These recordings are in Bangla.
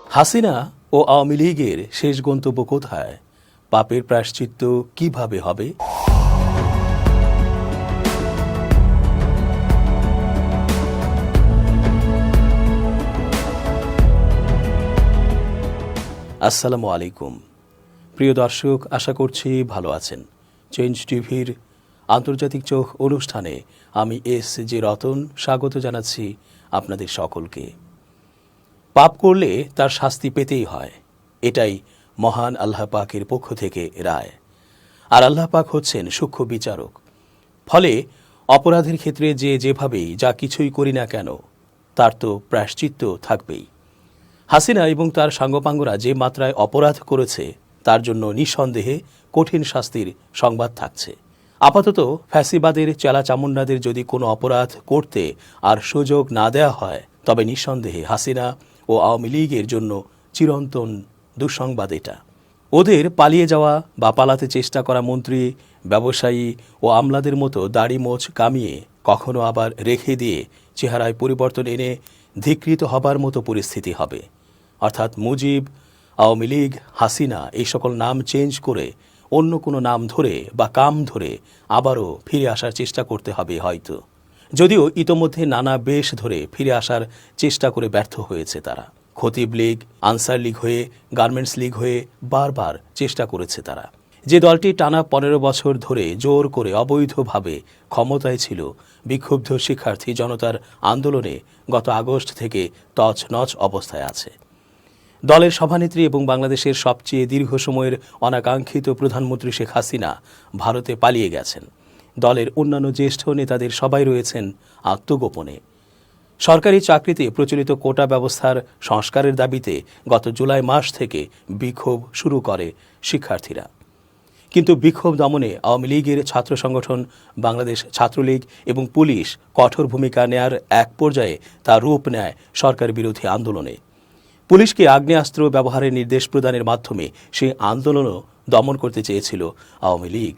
হাসিনা ও আওয়ামী লীগের শেষ গন্তব্য কোথায়? পাপের প্রায়শ্চিত্ত কিভাবে হবে? আসসালামু আলাইকুম প্রিয় দর্শক, আশা করছি ভালো আছেন। চেঞ্জ টিভির আন্তর্জাতিক চোখ অনুষ্ঠানে আমি এস.জি. রতন স্বাগত জানাচ্ছি আপনাদের সকলকে। পাপ করলে তার শাস্তি পেতেই হয়, এটাই মহান আল্লাহ পাকের পক্ষ থেকে রায়। আর আল্লাহ পাক হচ্ছেন সূক্ষ্ম বিচারক। ফলে অপরাধের ক্ষেত্রে যেভাবেই যা কিছুই করি না কেন, তার তো প্রায়শ্চিত্ত থাকবেই। হাসিনা এবং তার সাঙ্গপাঙ্গরা যে মাত্রায় অপরাধ করেছে, তার জন্য নিঃসন্দেহে কঠিন শাস্তির সংবাদ থাকছে। আপাতত ফ্যাসিবাদের চেলাচামুন্ডাদের যদি কোনো অপরাধ করতে আর সুযোগ না দেওয়া হয়, তবে নিঃসন্দেহে হাসিনা ও আওয়ামী লীগের জন্য চিরন্তন দুঃসংবাদ এটা। ওদের পালিয়ে যাওয়া বা পালাতে চেষ্টা করা মন্ত্রী, ব্যবসায়ী ও আমলাদের মতো দাড়ি মোছ কামিয়ে কখনো আবার রেখে দিয়ে চেহারায় পরিবর্তন এনে ধিকৃত হবার মতো পরিস্থিতি হবে। অর্থাৎ মুজিব, আওয়ামী লীগ, হাসিনা এই সকল নাম চেঞ্জ করে অন্য কোনো নাম ধরে বা কাম ধরে আবারও ফিরে আসার চেষ্টা করতে হবে হয়তো। যদিও ইতোমধ্যে নানা বেশ ধরে ফিরে আসার চেষ্টা করে ব্যর্থ হয়েছে তারা। খতিব লীগ, আনসার লীগ হয়ে, গার্মেন্টস লীগ হয়ে বারবার চেষ্টা করেছে তারা। যে দলটি টানা 15 বছর ধরে জোর করে অবৈধভাবে ক্ষমতায় ছিল, বিক্ষুব্ধ শিক্ষার্থী জনতার আন্দোলনে গত আগস্ট থেকে তছনছ অবস্থায় আছে। দলের সভানেত্রী এবং বাংলাদেশের সবচেয়ে দীর্ঘ সময়ের অনাকাঙ্ক্ষিত প্রধানমন্ত্রী শেখ হাসিনা ভারতে পালিয়ে গেছেন। দলের অন্যান্য জ্যেষ্ঠ নেতাদের সবাই রয়েছেন আত্মগোপনে। সরকারি চাকরিতে প্রচলিত কোটা ব্যবস্থার সংস্কারের দাবিতে গত জুলাই মাস থেকে বিক্ষোভ শুরু করে শিক্ষার্থীরা। কিন্তু বিক্ষোভ দমনে আওয়ামী লীগের ছাত্র সংগঠন বাংলাদেশ ছাত্রলীগ এবং পুলিশ কঠোর ভূমিকা নেয়ার এক পর্যায়ে তা রূপ নেয় সরকার বিরোধী আন্দোলনে। পুলিশকে আগ্নেয়াস্ত্র ব্যবহারের নির্দেশ প্রদানের মাধ্যমে সেই আন্দোলনও দমন করতে চেয়েছিল আওয়ামী লীগ।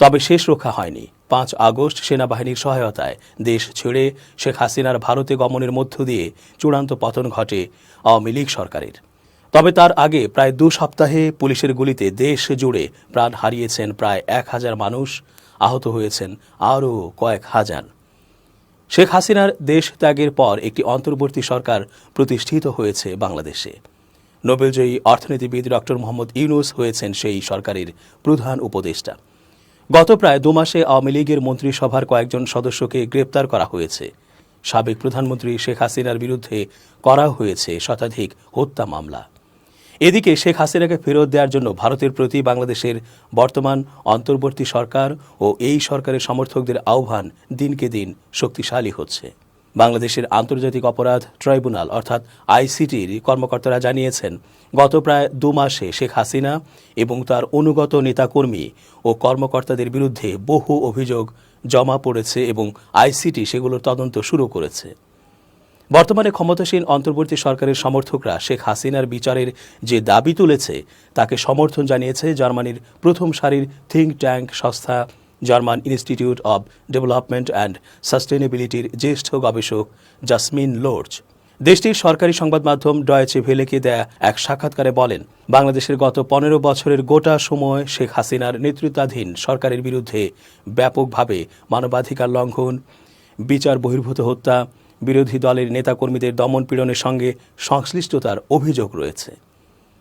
তবে শেষ রক্ষা হয়নি। 5 আগস্ট সেনাবাহিনীর সহায়তায় দেশ ছেড়ে শেখ হাসিনার ভারতে গমনের মধ্য দিয়ে চূড়ান্ত পতন ঘটে আওয়ামী লীগ সরকারের। তবে তার আগে প্রায় 2 সপ্তাহে পুলিশের গুলিতে দেশ জুড়ে প্রাণ হারিয়েছেন প্রায় 1000 মানুষ, আহত হয়েছেন আরও কয়েক হাজার। শেখ হাসিনার দেশ ত্যাগের পর একটি অন্তর্বর্তী সরকার প্রতিষ্ঠিত হয়েছে বাংলাদেশে। নোবেলজয়ী অর্থনীতিবিদ ডক্টর মোহাম্মদ ইউনূস হয়েছেন সেই সরকারের প্রধান উপদেষ্টা। গত প্রায় 2 মাসে আওয়ামী লীগের মন্ত্রিসভার কয়েকজন সদস্যকে গ্রেপ্তার করা হয়েছে। সাবেক প্রধানমন্ত্রী শেখ হাসিনার বিরুদ্ধে করা হয়েছে শতাধিক হত্যা মামলা। এদিকে শেখ হাসিনাকে ফেরত দেওয়ার জন্য ভারতের প্রতি বাংলাদেশের বর্তমান অন্তর্বর্তী সরকার ও এই সরকারের সমর্থকদের আহ্বান দিনকে দিন শক্তিশালী হচ্ছে। বাংলাদেশের আন্তর্জাতিক অপরাধ ট্রাইব্যুনাল অর্থাৎ আইসিটির কর্মকর্তারা জানিয়েছেন, গত প্রায় 2 মাসে শেখ হাসিনা এবং তার অনুগত নেতাকর্মী ও কর্মকর্তাদের বিরুদ্ধে বহু অভিযোগ জমা পড়েছে এবং আইসিটি সেগুলোর তদন্ত শুরু করেছে। বর্তমানে ক্ষমতাসীন অন্তর্বর্তী সরকারের সমর্থকরা শেখ হাসিনার বিচারের যে দাবি তুলেছে, তাকে সমর্থন জানিয়েছে জার্মানির প্রথম সারির থিঙ্ক ট্যাঙ্ক সংস্থা German Institute of Development and সাস্টেনেবিলিটির জ্যেষ্ঠ গবেষক জাসমিন লোর্জ। দেশটির সরকারি সংবাদ মাধ্যম ডয়েচে ভেলেকে দেয়া এক সাক্ষাৎকারে বলেন, বাংলাদেশের গত 15 বছরের গোটা সময় শেখ হাসিনার নেতৃত্বাধীন সরকারের বিরুদ্ধে ব্যাপকভাবে মানবাধিকার লঙ্ঘন, বিচার বহির্ভূত হত্যা, বিরোধী দলের নেতাকর্মীদের দমন পীড়নের সঙ্গে সংশ্লিষ্টতার অভিযোগ রয়েছে।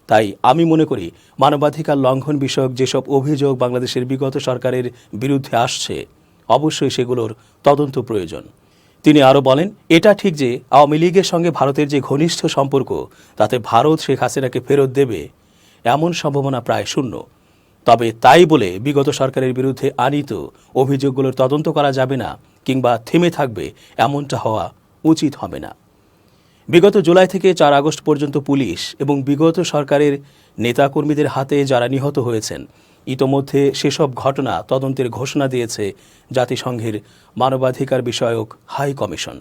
তাই আমি মনে করি মানবাধিকার লঙ্ঘন বিষয়ক যেসব অভিযোগ বাংলাদেশের বিগত সরকারের বিরুদ্ধে আসছে, অবশ্যই সেগুলোর তদন্ত প্রয়োজন। তিনি আরও বলেন, এটা ঠিক যে আওয়ামী লীগের সঙ্গে ভারতের যে ঘনিষ্ঠ সম্পর্ক, তাতে ভারত শেখ হাসিনাকে ফেরত দেবে এমন সম্ভাবনা প্রায় শূন্য। তবে তাই বলে বিগত সরকারের বিরুদ্ধে আনিত অভিযোগগুলোর তদন্ত করা যাবে না কিংবা থেমে থাকবে, এমনটা হওয়া উচিত হবে না। বিগত জুলাই থেকে 4 আগস্ট পর্যন্ত পুলিশ এবং বিগত সরকারের নেতাকর্মীদের হাতে যারা নিহত হয়েছেন, ইতোমধ্যে সেসব ঘটনা তদন্তের ঘোষণা দিয়েছে জাতিসংঘের মানবাধিকার বিষয়ক হাই কমিশন।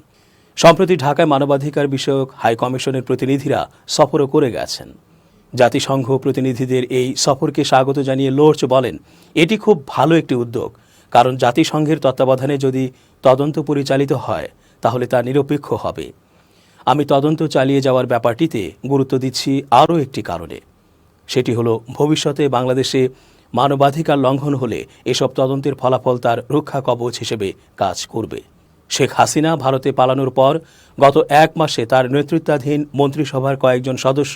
সম্প্রতি ঢাকায় মানবাধিকার বিষয়ক হাই কমিশনের প্রতিনিধিরা সফরও করে গেছেন। জাতিসংঘ প্রতিনিধিদের এই সফরকে স্বাগত জানিয়ে লোর্চ বলেন, এটি খুব ভালো একটি উদ্যোগ, কারণ জাতিসংঘের তত্ত্বাবধানে যদি তদন্ত পরিচালিত হয় তাহলে তা নিরপেক্ষ হবে। আমি তদন্ত চালিয়ে যাওয়ার ব্যাপারটিতে গুরুত্ব দিচ্ছি আরও একটি কারণে। সেটি হলো ভবিষ্যতে বাংলাদেশে মানবাধিকার লঙ্ঘন হলে এসব তদন্তের ফলাফল তার রক্ষা কবচ হিসেবে কাজ করবে। শেখ হাসিনা ভারতে পালানোর পর গত 1 মাসে তার নেতৃত্বাধীন মন্ত্রিসভার কয়েকজন সদস্য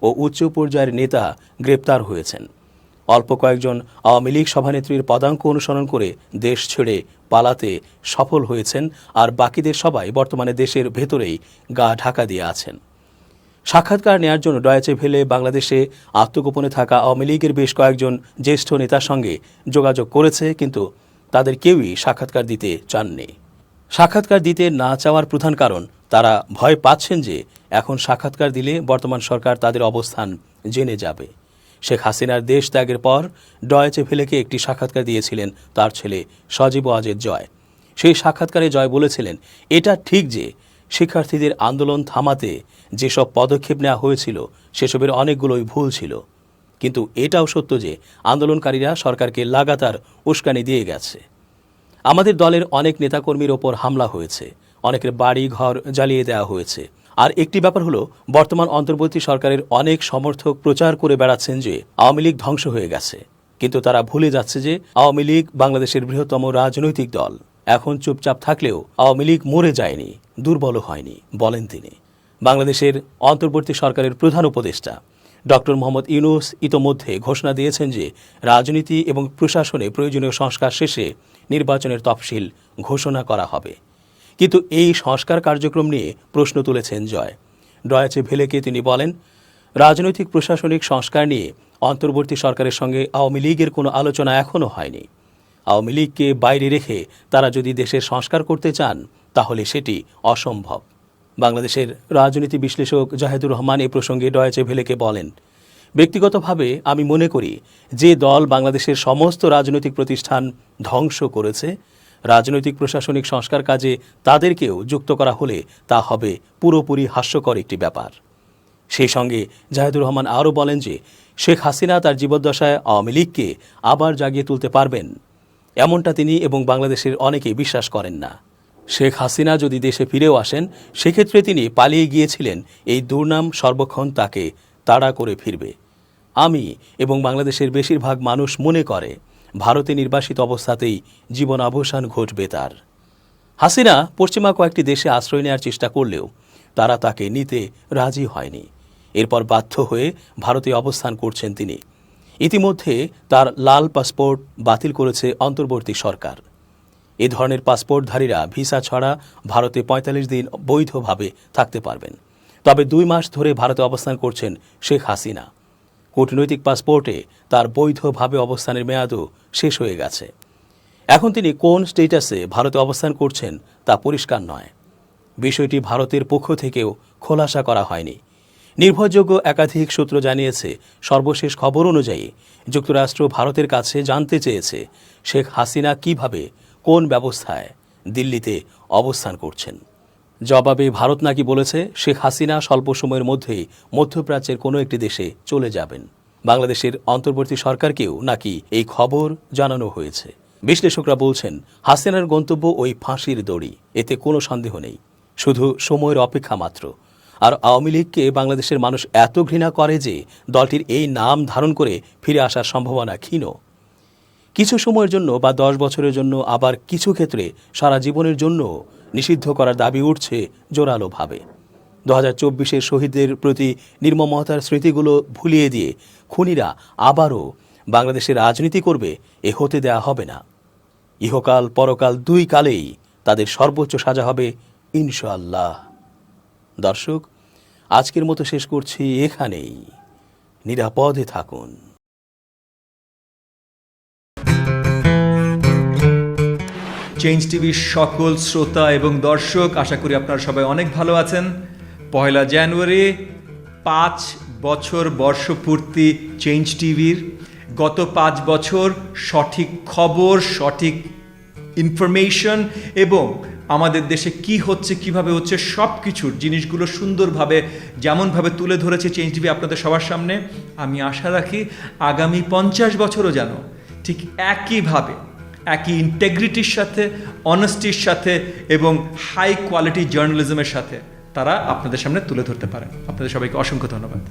ও উচ্চ পর্যায়ের নেতা গ্রেপ্তার হয়েছেন। অল্প কয়েকজন আওয়ামী লীগ সভানেত্রীর পদাঙ্ক অনুসরণ করে দেশ ছেড়ে পালাতে সফল হয়েছেন, আর বাকিদের সবাই বর্তমানে দেশের ভেতরেই গা ঢাকা দিয়ে আছেন। সাক্ষাৎকার নেয়ার জন্য ডয়েচে ভেলে বাংলাদেশে আত্মগোপনে থাকা আওয়ামী লীগের বেশ কয়েকজন জ্যেষ্ঠ নেতার সঙ্গে যোগাযোগ করেছে, কিন্তু তাদের কেউই সাক্ষাৎকার দিতে চাননি। সাক্ষাৎকার দিতে না চাওয়ার প্রধান কারণ, তারা ভয় পাচ্ছেন যে এখন সাক্ষাৎকার দিলে বর্তমান সরকার তাদের অবস্থান জেনে যাবে। শেখ হাসিনার দেশ ত্যাগের পর ডয়েচে ভেলেকে একটি সাক্ষাৎকার দিয়েছিলেন তার ছেলে সজীব ওয়াজেদ জয়। সেই সাক্ষাৎকারে জয় বলেছিলেন, এটা ঠিক যে শিক্ষার্থীদের আন্দোলন থামাতে যেসব পদক্ষেপ নেওয়া হয়েছিল সেসবের অনেকগুলোই ভুল ছিল, কিন্তু এটাও সত্য যে আন্দোলনকারীরা সরকারকে লাগাতার উস্কানি দিয়ে গেছে। আমাদের দলের অনেক নেতাকর্মীর ওপর হামলা হয়েছে, অনেকের বাড়ি ঘর জ্বালিয়ে দেওয়া হয়েছে। আর একটি ব্যাপার হলো, বর্তমান অন্তর্বর্তী সরকারের অনেক সমর্থক প্রচার করে বেড়াচ্ছেন যে আওয়ামী লীগ ধ্বংস হয়ে গেছে, কিন্তু তারা ভুলে যাচ্ছে যে আওয়ামী লীগ বাংলাদেশের বৃহত্তম রাজনৈতিক দল। এখন চুপচাপ থাকলেও আওয়ামী লীগ মরে যায়নি, দুর্বল হয়নি, বলেন তিনি। বাংলাদেশের অন্তর্বর্তী সরকারের প্রধান উপদেষ্টা ডক্টর মোহাম্মদ ইউনূস ইতোমধ্যে ঘোষণা দিয়েছেন যে রাজনীতি এবং প্রশাসনে প্রয়োজনীয় সংস্কার শেষে নির্বাচনের তফসিল ঘোষণা করা হবে। কিন্তু এই সংস্কার কার্যক্রম নিয়ে প্রশ্ন তুলেছেন জয়। ডয়েচে ভেলেকে তিনি বলেন, রাজনৈতিক প্রশাসনিক সংস্কার নিয়ে অন্তর্বর্তী সরকারের সঙ্গে আওয়ামী লীগের কোনো আলোচনা এখনও হয়নি। আওয়ামী লীগকে বাইরে রেখে তারা যদি দেশের সংস্কার করতে চান তাহলে সেটি অসম্ভব। বাংলাদেশের রাজনীতি বিশ্লেষক জাহেদুর রহমান এ প্রসঙ্গে ডয়েচে ভেলেকে বলেন, ব্যক্তিগতভাবে আমি মনে করি যে দল বাংলাদেশের সমস্ত রাজনৈতিক প্রতিষ্ঠান ধ্বংস করেছে, রাজনৈতিক প্রশাসনিক সংস্কার কাজে তাদেরকেও যুক্ত করা হলে তা হবে পুরোপুরি হাস্যকর একটি ব্যাপার। সেই সঙ্গে জাহেদুর রহমান আরও বলেন যে শেখ হাসিনা তার জীবদ্দশায় আওয়ামী লীগকে আবার জাগিয়ে তুলতে পারবেন, এমনটা তিনি এবং বাংলাদেশের অনেকেই বিশ্বাস করেন না। শেখ হাসিনা যদি দেশে ফিরেও আসেন, সেক্ষেত্রে তিনি পালিয়ে গিয়েছিলেন, এই দুর্নাম সর্বক্ষণ তাকে তাড়া করে ফিরবে। আমি এবং বাংলাদেশের বেশিরভাগ মানুষ মনে করে ভারতে নির্বাসিত অবস্থাতেই জীবন অবসান ঘটবে তার। হাসিনা পশ্চিমা কয়েকটি দেশে আশ্রয় নেওয়ার চেষ্টা করলেও তারা তাকে নিতে রাজি হয়নি। এরপর বাধ্য হয়ে ভারতে অবস্থান করছেন তিনি। ইতিমধ্যে তার লাল পাসপোর্ট বাতিল করেছে অন্তর্বর্তী সরকার। এ ধরনের পাসপোর্টধারীরা ভিসা ছাড়া ভারতে ৪৫ দিন বৈধভাবে থাকতে পারবেন। তবে ২ মাস ধরে ভারতে অবস্থান করছেন শেখ হাসিনা। কূটনৈতিক পাসপোর্টে তার বৈধভাবে অবস্থানের মেয়াদও শেষ হয়ে গেছে। এখন তিনি কোন স্টেটাসে ভারতে অবস্থান করছেন তা পরিষ্কার নয়। বিষয়টি ভারতের পক্ষ থেকেও খোলাসা করা হয়নি। নির্ভরযোগ্য একাধিক সূত্র জানিয়েছে, সর্বশেষ খবর অনুযায়ী যুক্তরাষ্ট্র ভারতের কাছে জানতে চেয়েছে শেখ হাসিনা কিভাবে, কোন ব্যবস্থায় দিল্লিতে অবস্থান করছেন। জবাবে ভারত নাকি বলেছে শেখ হাসিনা স্বল্প সময়ের মধ্যেই মধ্যপ্রাচ্যের কোনো একটি দেশে চলে যাবেন। বাংলাদেশের অন্তর্বর্তী সরকারকেও নাকি এই খবর জানানো হয়েছে। বিশ্লেষকরা বলছেন, হাসিনার গন্তব্য ওই ফাঁসির দড়ি, এতে কোনো সন্দেহ নেই, শুধু সময়ের অপেক্ষা মাত্র। আর আওয়ামী লীগকে বাংলাদেশের মানুষ এত ঘৃণা করে যে দলটির এই নাম ধারণ করে ফিরে আসার সম্ভাবনা ক্ষীণ। কিছু সময়ের জন্য বা ১০ বছরের জন্য, আবার কিছু ক্ষেত্রে সারা জীবনের জন্য নিষিদ্ধ করার দাবি উঠছে জোরালোভাবে। ২০২৪-এর শহীদদের প্রতি নির্মমতার স্মৃতিগুলো ভুলিয়ে দিয়ে খুনিরা আবারও বাংলাদেশের রাজনীতি করবে, এ হতে দেয়া হবে না। ইহকাল পরকাল ২ কালেই তাদের সর্বোচ্চ সাজা হবে ইনশাআল্লাহ। দর্শক, আজকের মতো শেষ করছি এখানেই। নিরাপদে থাকুন। চেঞ্জ টিভির সকল শ্রোতা এবং দর্শক, আশা করি আপনারা সবাই অনেক ভালো আছেন। ১ জানুয়ারি ৫ বছর বর্ষপূর্তি চেঞ্জ টিভির। গত ৫ বছর সঠিক খবর, সঠিক ইনফরমেশন এবং আমাদের দেশে কি হচ্ছে, কিভাবে হচ্ছে, সব কিছুর জিনিসগুলো সুন্দরভাবে যেমনভাবে তুলে ধরেছে চেঞ্জ টিভি আপনাদের সবার সামনে। আমি আশা রাখি আগামী ৫০ বছরও যেন ঠিক একইভাবে, একই ইন্টেগ্রিটির সাথে, অনেস্টির সাথে এবং হাই কোয়ালিটি জার্নালিজমের সাথে তারা আপনাদের সামনে তুলে ধরতে পারেন। আপনাদের সবাইকে অসংখ্য ধন্যবাদ।